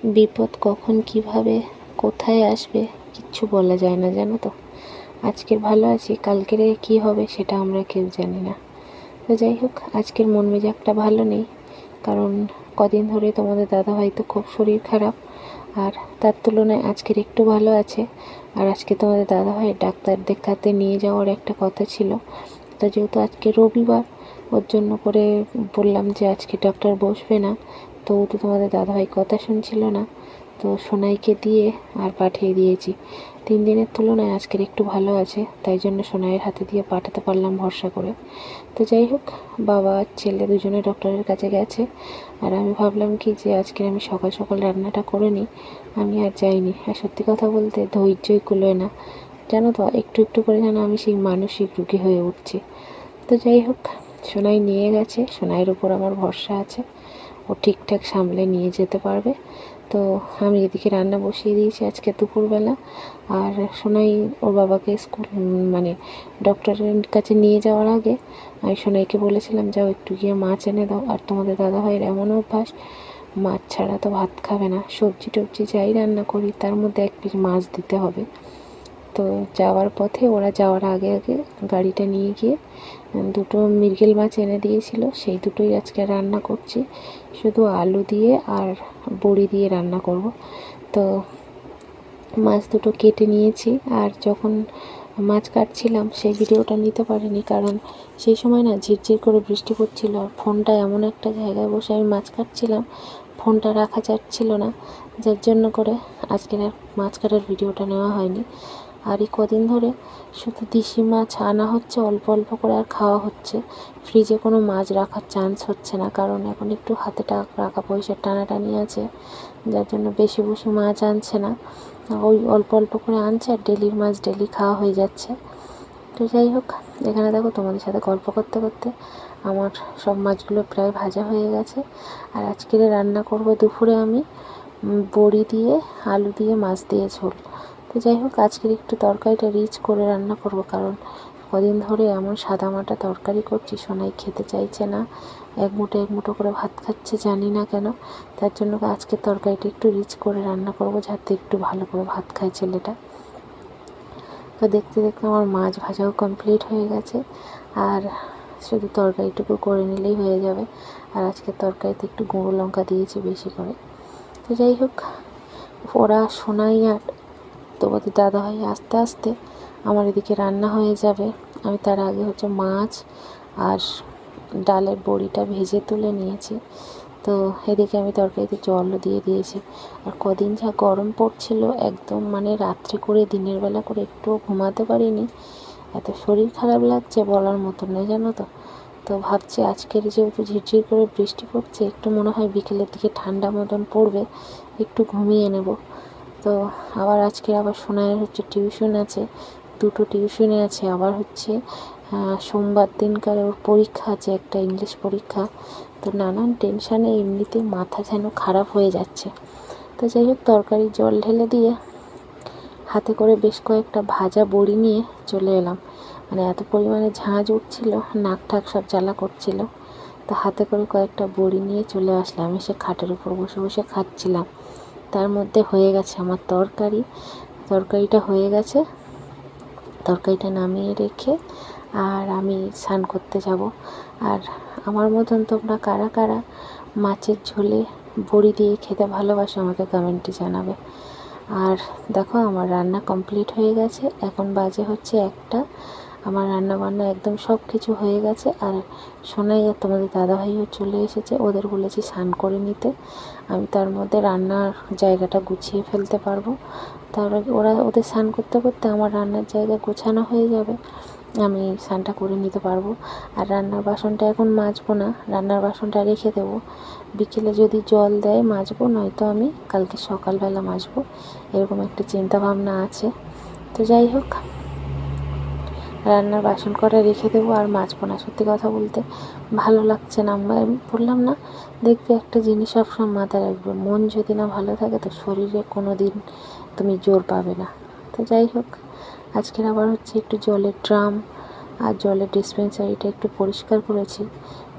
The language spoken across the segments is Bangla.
বিপদ কখন কিভাবে কোথায় আসবে কিচ্ছু বলা যায় না, জানো তো। আজকের ভালো আছি, কালকের কি হবে সেটা আমরা কেউ জানি না। তো যাই হোক, আজকের মন মেজাজটা ভালো নেই, কারণ কদিন ধরে তোমাদের দাদাভাই তো খুব শরীর খারাপ, আর তার তুলনায় আজকের একটু ভালো আছে। আর আজকে তোমাদের দাদাভাই ডাক্তার দেখাতে নিয়ে যাওয়ার একটা কথা ছিল, তো যেহেতু আজকে রবিবার, ওর জন্য করে বললাম যে আজকে ডক্টর বসবে না। তো ও তো তোমাদের দাদাভাই কথা শুনছিল না, তো সোনাইকে দিয়ে আর পাঠিয়ে দিয়েছি। 3 দিনের তুলনায় আজকের একটু ভালো আছে, তাই জন্য সোনাইয়ের হাতে দিয়ে পাঠাতে পারলাম ভরসা করে। তো যাই হোক, বাবা আর ছেলে দুজনে ডক্টরের কাছে গেছে, আর আমি ভাবলাম কি যে আজকের আমি সকাল সকাল রান্নাটা করে নিই। আমি আর যাইনি, আর সত্যি কথা বলতে ধৈর্যই কুলোয় না, জানো তো। একটু একটু করে যেন আমি সেই মানসিক রোগী হয়ে উঠছি। তো যাই হোক, সোনাই নিয়ে গেছে, সোনাইয়ের উপর আমার ভরসা আছে, ও ঠিকঠাক সামলে নিয়ে যেতে পারবে। তো আমি এদিকে রান্না বসিয়ে দিয়েছি আজকে দুপুরবেলা। আর সোনাই ওর বাবাকে স্কুল মানে ডক্টরের কাছে নিয়ে যাওয়ার আগে আমি সোনাইকে বলেছিলাম, যাও একটু গিয়ে মাছ এনে দাও। আর তোমাদের দাদাভাইয়ের এমন অভ্যাস, মাছ ছাড়া তো ভাত খাবে না। সবজি টবজি যাই রান্না করি তার মধ্যে 1 পিস মাছ দিতে হবে। তো যাওয়ার পথে, ওরা যাওয়ার আগে আগে গাড়িটা নিয়ে গিয়ে 2টো মৃগেল মাছ এনে দিয়েছিল, সেই দুটোই আজকে রান্না করছি। শুধু আলু দিয়ে আর বড়ি দিয়ে রান্না করব। তো মাছ দুটো কেটে নিয়েছি, আর যখন মাছ কাটছিলাম সেই ভিডিওটা নিতে পারিনি, কারণ সেই সময় না ঝিরঝির করে বৃষ্টি পড়ছিল, আর ফোনটা এমন একটা জায়গায় বসে আমি মাছ কাটছিলাম, ফোনটা রাখা যাচ্ছিল না, যার জন্য করে আজকের আর মাছ কাটার ভিডিওটা নেওয়া হয়নি। আর এই কদিন ধরে শুধু দেশি মাছ আনা হচ্ছে অল্প অল্প করে, আর খাওয়া হচ্ছে। ফ্রিজে কোনো মাছ রাখার চান্স হচ্ছে না, কারণ এখন একটু হাতে টাকা পয়সার টানাটানি আছে, যার জন্য বেশি বেশি মাছ আনছে না, ওই অল্প অল্প করে আনছে, আর ডেলির মাছ ডেলি খাওয়া হয়ে যাচ্ছে। তো যাই হোক, এখানে দেখো তোমাদের সাথে গল্প করতে করতে আমার সব মাছগুলো প্রায় ভাজা হয়ে গেছে। আর আজকের রান্না করব দুপুরে আমি বড়ি দিয়ে আলু দিয়ে মাছ দিয়ে ঝোল। তো যাই হোক, আজকের একটু তরকারিটা রিচ করে রান্না করব, কারণ কদিন ধরে এমন সাদামাটা তরকারি করছি, সোনাই খেতে চাইছে না, এক মুঠো করে ভাত খাচ্ছে, জানি না কেন। তার জন্য আজকের তরকারিটা একটু রিচ করে রান্না করব, যাতে একটু ভালো করে ভাত খায় ছেলেটা। তো দেখতে দেখতে আমার মাছ ভাজাও কমপ্লিট হয়ে গেছে, আর শুধু তরকারিটুকু করে নিলেই হয়ে যাবে। আর আজকের তরকারিতে একটু গুঁড়ো লঙ্কা দিয়েছি বেশি করে। তো যাই হোক, ওরা সোনাই আর তোমাদের দাদাভাই আস্তে আস্তে আমার এদিকে রান্না হয়ে যাবে। আমি তার আগে মাছ আর ডালের বড়িটা ভেজে তুলে নিয়েছি। তো এদিকে আমি তরকারিতে জলও দিয়ে দিয়েছি। আর কদিন যা গরম পড়ছিল, একদম রাত্রে করে দিনের বেলা করে একটুও ঘুমাতে পারিনি, এত শরীর খারাপ লাগছে বলার মতো নয়, জানো তো। তো ভাবছি আজকের যেহেতু ঝিরঝির করে বৃষ্টি পড়ছে, একটু মনে হয় বিকেলের দিকে ঠান্ডা মতন পড়বে, একটু ঘুমিয়ে নেব। তো আবার সোনাইয়ের টিউশন আছে, 2টো টিউশনে আছে। আবার সোমবার দিনকার ওর পরীক্ষা আছে, একটা ইংলিশ পরীক্ষা। তো নানান টেনশানে এমনিতেই মাথা যেন খারাপ হয়ে যাচ্ছে। তো যাই হোক, তরকারি জল ঢেলে দিয়ে হাতে করে বেশ কয়েকটা ভাজা বড়ি নিয়ে চলে এলাম। এত পরিমাণে ঝাঁঝ উঠছিল, নাক ঠাক সব জ্বালা করছিল। তো হাতে করে কয়েকটা বড়ি নিয়ে চলে আসলাম, এসে খাটের উপর বসে বসে খাচ্ছিলাম। তার মধ্যে হয়ে গেছে আমার তরকারিটা হয়ে গেছে। তরকারিটা নামিয়ে রেখে আর আমি স্নান করতে যাব। আর আমার মতন তোমরা কারা কারা মাছের ঝোলে বড়ি দিয়ে খেতে ভালোবাসো আমাকে কমেন্টে জানাবে। আর দেখো, আমার রান্না কমপ্লিট হয়ে গেছে, এখন বাজে 1টা। আমার রান্না বান্না একদম সব কিছু হয়ে গেছে। আর সোনাই আর তোমাদের দাদাভাইও চলে এসেছে, ওদের বলেছি স্নান করে নিতে, আমি তার মধ্যে রান্নার জায়গাটা গুছিয়ে ফেলতে পারবো। তাহলে ওদের স্নান করতে করতে আমার রান্নার জায়গা গোছানো হয়ে যাবে, আমি স্নানটা করে নিতে পারবো। আর রান্নার বাসনটা এখন মাজবো না, রান্নার বাসনটা রেখে দেবো, বিকেলে যদি জল দেয় মাজবো, নয়তো আমি কালকে সকালবেলা মাজবো, এরকম একটা চিন্তা ভাবনা আছে। তো যাই হোক, রান্নার বাসন কটা রেখে দেবো, আর মাজবো না। সত্যি কথা বলতে ভালো লাগছে না, আমি বললাম না, দেখবে একটা জিনিস সবসময় মাথায় রাখবে, মন যদি না ভালো থাকে তো শরীরে কোনো দিন তুমি জোর পাবে না। তো যাই হোক, আজকের আবার একটু জলের ড্রাম আর জলের ডিসপেন্সারিটা একটু পরিষ্কার করেছি,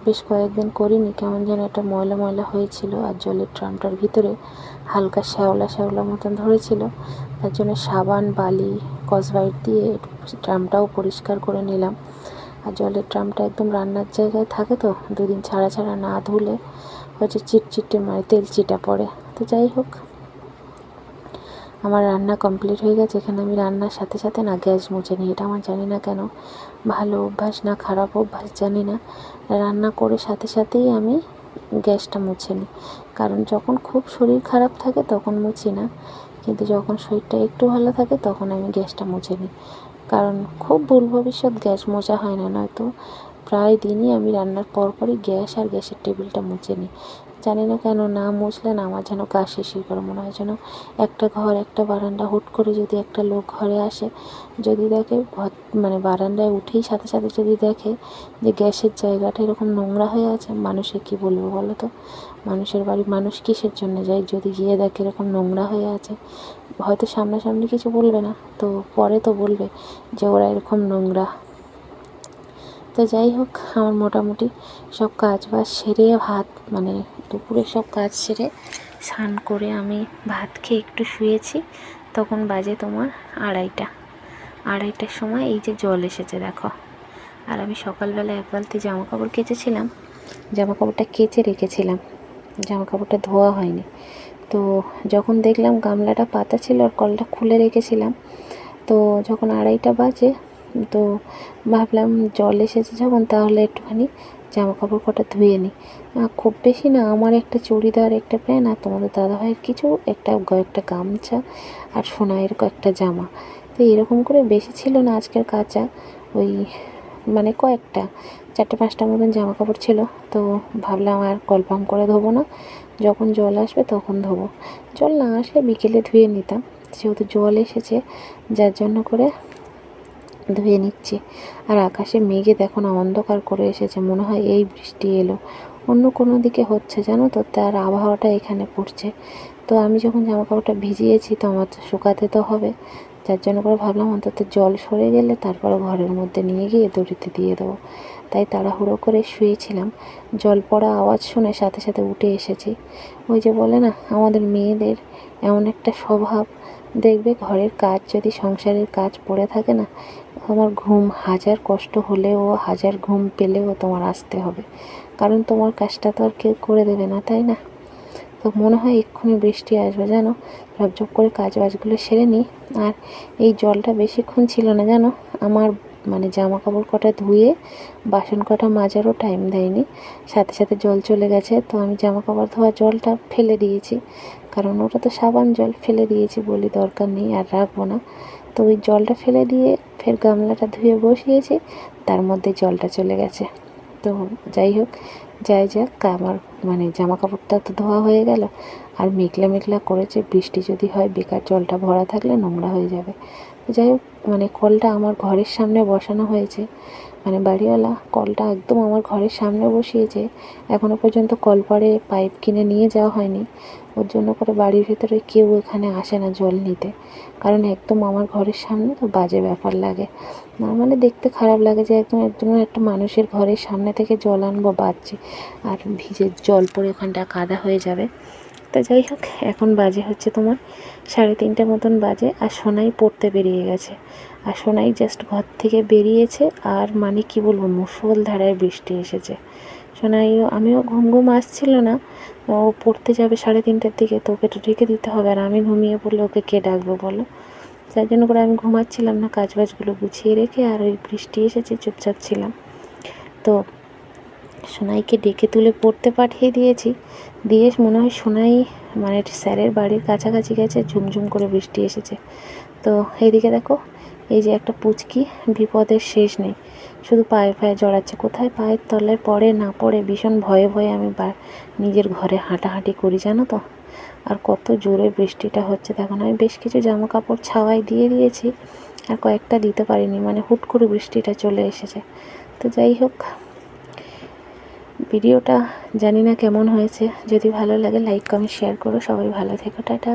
বেশ কয়েকদিন করিনি, কেমন যেন একটা ময়লা ময়লা হয়েছিল, আর জলের ড্রামটার ভিতরে হালকা শ্যাওলা শ্যাওলা মতন ধরেছিল। তার জন্য সাবান, বালি, স্কচব্রাইট দিয়ে ড্রামটাও পরিষ্কার করে নিলাম। আর জলের ড্রামটা একদম রান্নার জায়গায় থাকে, তো দুদিন ছাড়া ছাড়া না ধুলে হচ্ছে চিটচিটে মানে তেল চিটা পড়ে। তো যাই হোক, আমার রান্না কমপ্লিট হয়ে গেছে। এখানে আমি রান্নার সাথে সাথে না গ্যাস মুছে নিই। এটা আমার জানি না কেন ভালো অভ্যাস না খারাপ অভ্যাস জানি না, রান্না করে সাথে সাথেই আমি গ্যাসটা মুছে নিই। কারণ যখন খুব শরীর খারাপ থাকে তখন মুছি না, কিন্তু যখন শরীরটা একটু ভালো থাকে তখন আমি গ্যাসটা মুছে নিই। কারণ খুব ভুল ভবিষ্যৎ গ্যাস মোছা হয় না, নয়তো প্রায় দিনই আমি রান্নার পরপরই গ্যাস আর গ্যাসের টেবিলটা মুছে নিই। জানি না কেন না মুছলে না আমার যেন গা শিরশির করে, মনে হয় যেন একটা ঘর একটা বারান্দা, হুট করে যদি একটা লোক ঘরে আসে, যদি দেখে ঘর মানে বারান্দায় উঠেই সাথে সাথে যদি দেখে যে গ্যাসের জায়গাটা এরকম নোংরা হয়ে আছে, মানুষে কি বলবো বলো তো? মানুষের বাড়ি মানুষ কিসের জন্য যায়? যদি গিয়ে দেখে এরকম নোংরা হয়ে আছে, হয়তো সামনাসামনি কিছু বলবে না, তো পরে তো বলবে যে ওরা এরকম নোংরা। তো যাই হোক, আমার মোটামুটি সব কাজ বাজ সেরে ভাত মানে দুপুরে সব কাজ সেরে স্নান করে আমি ভাত খেয়ে একটু শুয়েছি। তখন বাজে তোমার আড়াইটার সময় এই যে জল এসেছে দেখো। আর আমি সকালবেলা এক বালতি জামা কাপড় কেচেছিলাম, জামা কাপড়টা কেচে রেখেছিলাম, জামা কাপড়টা ধোয়া হয়নি। তো যখন দেখলাম গামলাটা পাতা ছিল আর কলটা খুলে রেখেছিলাম, তো যখন আড়াইটা বাজে, তো ভাবলাম জল এসেছে যখন তাহলে একটুখানি জামা কাপড় কটা ধুয়ে নিই। খুব বেশি না, আমার একটা চুড়িদার, একটা প্যান্ট, আর তোমাদের দাদাভাইয়ের কিছু একটা গামছা আর সোনাইয়ের কয়েকটা জামা। তো এরকম করে বেশি ছিল না আজকের কাচা, ওই মানে কয়েকটা 4-5টা মতন জামা কাপড় ছিল। তো ভাবলাম আর কলপাম করে ধোবো না, যখন জল আসবে তখন ধোবো। জল না আসলে বিকেলে ধুয়ে নিতাম, যেহেতু জল এসেছে যার জন্য করে ধুয়ে নিচ্ছি। আর আকাশে মেঘে দেখো না অন্ধকার করে এসেছে, মনে হয় এই বৃষ্টি এলো। অন্য কোনো দিকে হচ্ছে জানো তো, তার আবহাওয়াটা এখানে পড়ছে। তো আমি যখন জামা কাপড়টা ভিজিয়েছি তো আমার তো শুকাতে তো হবে, যার জন্য করে ভাবলাম অন্তত জল সরে গেলে তারপরে ঘরের মধ্যে নিয়ে গিয়ে দড়িতে দিয়ে দেবো। তাই তাড়াহুড়ো করে শুয়েছিলাম, জল পড়া আওয়াজ শুনে সাথে সাথে উঠে এসেছি। ওই যে বলে না আমাদের মেয়েদের এমন একটা স্বভাব, দেখবে ঘরের কাজ যদি সংসারের কাজ পড়ে থাকে না, তোমার ঘুম হাজার কষ্ট হলেও হাজার ঘুম পেলেও তোমার আসতে হবে, কারণ তোমার কাজটা তো আর কেউ করে দেবে না, তাই না? তো মনে হয় এক্ষুনি বৃষ্টি আসবে জানো, ঝপঝপ করে কাজ বাজগুলো সেরে নিই। আর এই জলটা বেশিক্ষণ ছিল না জানো, আমার মানে জামা কাপড় কটা ধুয়ে বাসন কটা মাজারও টাইম দেয়নি, সাথে সাথে জল চলে গেছে। তো আমি জামা কাপড় ধোয়া জলটা ফেলে দিয়েছি, কারণ ওটা তো সাবান জল, ফেলে দিয়েছি, বলি দরকার নেই আর রাখবো না। তো ওই জলটা ফেলে দিয়ে ফের গামলাটা ধুয়ে বসিয়েছি, তার মধ্যে জলটা চলে গেছে। তো যাই হোক, যাই যাক, আমার মানে জামা কাপড়টা তো ধোয়া হয়ে গেল। আর মেঘলা মেঘলা করেছে, বৃষ্টি যদি হয় বেকার জলটা ভরা থাকলে নোংরা হয়ে যাবে। তো যাই হোক, মানে কলটা আমার ঘরের সামনে বসানো হয়েছে, মানে বাড়িওয়ালা কলটা একদম আমার ঘরের সামনে বসিয়েছে। এখনও পর্যন্ত কলপাড়ে পাইপ কিনে নিয়ে যাওয়া হয়নি, ওর জন্য করে বাড়ির ভিতরে কেউ এখানে আসে না জল নিতে, কারণ একদম আমার ঘরের সামনে, তো বাজে ব্যাপার লাগে না, মানে দেখতে খারাপ লাগে যে একদম একটা মানুষের ঘরের সামনে থেকে জল আনবো বাজছে, আর ভিজে জল পড়ে ওখানটা কাদা হয়ে যাবে। তো যাই হোক, এখন বাজে হচ্ছে তোমার 3:30 মতন বাজে, আর সোনাই পড়তে বেরিয়ে গেছে। আর সোনাই জাস্ট ঘর থেকে বেরিয়েছে, আর মানে কি বলবো, মুষলধারায় বৃষ্টি এসেছে। সোনাইও, আমিও ঘুম ঘুম আসছিল না, ও পড়তে যাবে 3:30টার দিকে, তো ওকে তো ঢেকে দিতে হবে, আর আমি ঘুমিয়ে পড়লে ওকে কে ডাকবে বলো? যার জন্য করে আমি ঘুমাচ্ছিলাম না, কাজবাজগুলো গুছিয়ে রেখে, আর ওই বৃষ্টি এসেছে চুপচাপ ছিলাম। তো সোনাইকে ডেকে তুলে পড়তে পাঠিয়ে দিয়েছি, দিয়ে মনে হয় সোনাই মানে স্যারের বাড়ির কাছাকাছি গেছে, ঝুমঝুম করে বৃষ্টি এসেছে। তো এইদিকে দেখো, এই যে একটা পুচকি, বিপদের শেষ নেই, শুধু পায়ে পায়ে জড়াচ্ছে, কোথায় পায়ের তলায় পড়ে না পড়ে ভীষণ ভয়ে ভয়ে আমি নিজের ঘরে হাঁটাহাঁটি করি জানো তো। আর কত জোরে বৃষ্টিটা হচ্ছে দেখো না, আমি বেশ কিছু জামা কাপড় ছাওয়ায় দিয়ে দিয়েছি, আর কয়েকটা দিতে পারিনি, মানে হুট করে বৃষ্টিটা চলে এসেছে। তো যাই হোক, ভিডিওটা জানি না কেমন হয়েছে, যদি ভালো লাগে লাইক কমেন্ট শেয়ার করো, সবাই ভালো থেকো, টাটা।